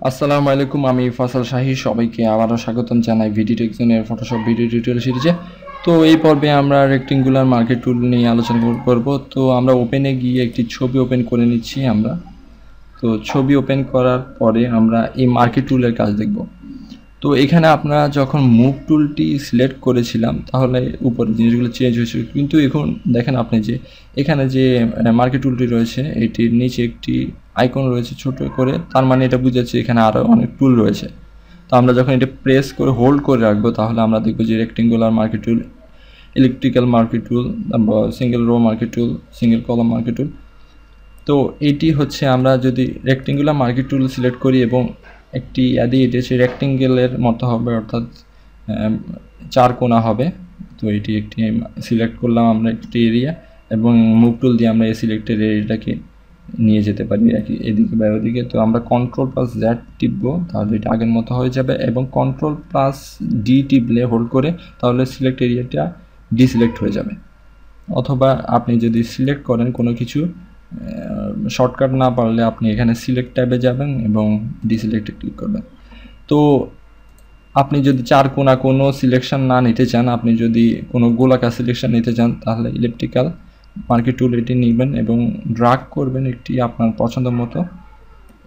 আসসালামু আলাইকুম, আমি ফয়সাল শাহী। সবাইকে আবারও স্বাগতম জানাই ভিডি টেকজনের ফটোশপ ভিডিও টিউটোরিয়াল সিরিজে। তো এই পর্বে আমরা রেক্টেঙ্গুলার মার্কেট টুল নিয়ে আলোচনা করব। তো আমরা ওপেনে গিয়ে একটি ছবি ওপেন করে নিচ্ছি আমরা। তো ছবি ওপেন করার পরে আমরা এই মার্কেট টুলের কাজ দেখব। তো এখানে আপনারা যখন মুভ টুলটি সিলেক্ট করেছিলাম তাহলে উপরে জিনিসগুলো চেঞ্জ হয়েছিল, কিন্তু এখন দেখেন আপনি যে এখানে যে মার্কেট টুলটি রয়েছে এটির নিচে একটি আইকন রয়েছে ছোট করে, তার মানে এটা বুঝাচ্ছে এখানে আরও অনেক টুল রয়েছে। তো আমরা যখন এটা প্রেস করে হোল্ড করে রাখবো তাহলে আমরা দেখব যে রেক্টেঙ্গুলার মার্কেট টুল, ইলেকট্রিক্যাল মার্কেট টুল, সিঙ্গেল রো মার্কেট টুল, সিঙ্গেল কলাম মার্কেট টুল। তো এটি হচ্ছে আমরা যদি রেক্টেঙ্গুলার মার্কেট টুল সিলেক্ট করি এবং একটি এটি হচ্ছে রেক্টেঙ্গেলের মতো হবে, অর্থাৎ চার কোণা হবে। তো এটি একটি সিলেক্ট করলাম আমরা একটি এরিয়া, এবং মুভ টুল দিয়ে আমরা এই সিলেক্টেড এরিয়াটাকে নিয়ে যেতে পারি এদিকে বা ওদিকে। তো আমরা Ctrl+Z টিপবো, তাহলে এটা আগের মতো হয়ে যাবে, এবং Ctrl+D টিপলে হোল্ড করে তাহলে সিলেক্ট এরিয়াটা ডিসিলেক্ট হয়ে যাবে। অথবা আপনি যদি সিলেক্ট করেন কোনো কিছু শর্টকাট না পারলে আপনি এখানে সিলেক্ট ট্যাবে যাবেন এবং ডিসিলেক্টে ক্লিক করবেন। তো আপনি যদি চার কোণা কোনো সিলেকশন না নিতে চান, আপনি যদি কোনো গোলাকার সিলেকশন নিতে চান তাহলে ইলেকট্রিক্যাল মার্কেট টুল এটি নেবেন এবং ড্রাগ করবেন একটি আপনার পছন্দ মতো,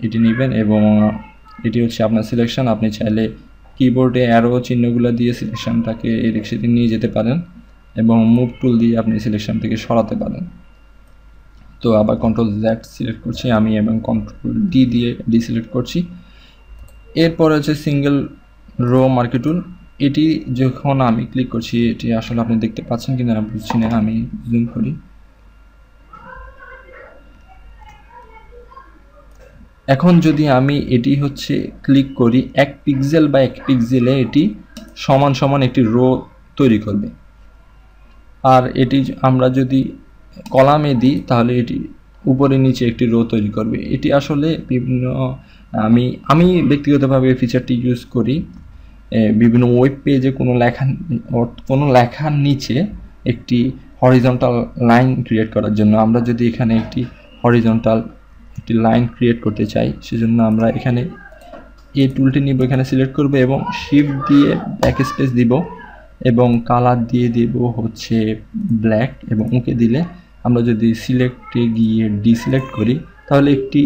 এটি নেবেন এবং এটি হচ্ছে আপনার সিলেকশন। আপনি চাইলে কিবোর্ডে অ্যারো চিহ্নগুলো দিয়ে সিলেকশনটাকে এই রিক্সাতে নিয়ে যেতে পারেন এবং মুভ টুল দিয়ে আপনি সিলেকশন থেকে সরাতে পারেন। তো আবার Ctrl+Z সিলেক্ট করছি আমি এবং Ctrl+D দিয়ে ডিসিলেক্ট করছি। এরপর হচ্ছে সিঙ্গেল রো মার্কেট টুল। এটি যখন আমি ক্লিক করছি, এটি আসলে আপনি দেখতে পাচ্ছেন কিনা আমি বুঝছি না, আমি জুম করি। এখন যদি আমি এটি হচ্ছে ক্লিক করি, এক পিক্সেল বা এক পিক্সেলে এটি সমান সমান একটি রো তৈরি করবে। আর এটি আমরা যদি কলামে দিই তাহলে এটি উপরে নিচে একটি রো তৈরি করবে। এটি আসলে বিভিন্ন আমি ব্যক্তিগতভাবে এই ফিচারটি ইউজ করি বিভিন্ন ওয়েব পেজে কোনো লেখার নিচে একটি হরিজন্টাল লাইন ক্রিয়েট করার জন্য। আমরা যদি এখানে একটি হরিজন্টাল একটি লাইন ক্রিয়েট করতে চাই, সেজন্য আমরা এখানে এই টুলটি নিব, এখানে সিলেক্ট করব এবং শিফট দিয়ে ব্যাকস্পেস দিব এবং কালার দিয়ে দেব হচ্ছে ব্ল্যাক, এবং ওকে দিলে আমরা যদি সিলেক্টে গিয়ে ডিসিলেক্ট করি তাহলে একটি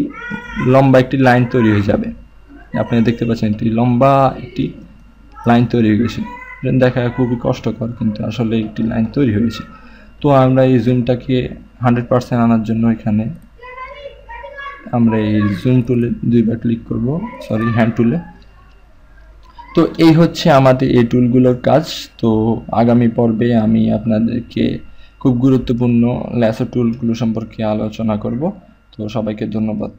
লম্বা একটি লাইন তৈরি হয়ে যাবে। আপনারা দেখতে পাচ্ছেন একটি লম্বা একটি লাইন তৈরি হয়ে গেছে। দেখা খুবই কষ্টকর, কিন্তু আসলে একটি লাইন তৈরি হয়েছে। তো আমরা এই জুমটাকে 100% আনার জন্য এখানে আমরা এই জুম টুলে দুইবার ক্লিক করব, হ্যান্ড টুলে। তো এই হচ্ছে আমাদের এই টুলগুলোর কাজ। তো আগামী পর্বে আমি আপনাদেরকে খুব গুরুত্বপূর্ণ ল্যাসো টুলগুলো সম্পর্কে আলোচনা করব। তো সবাইকে ধন্যবাদ।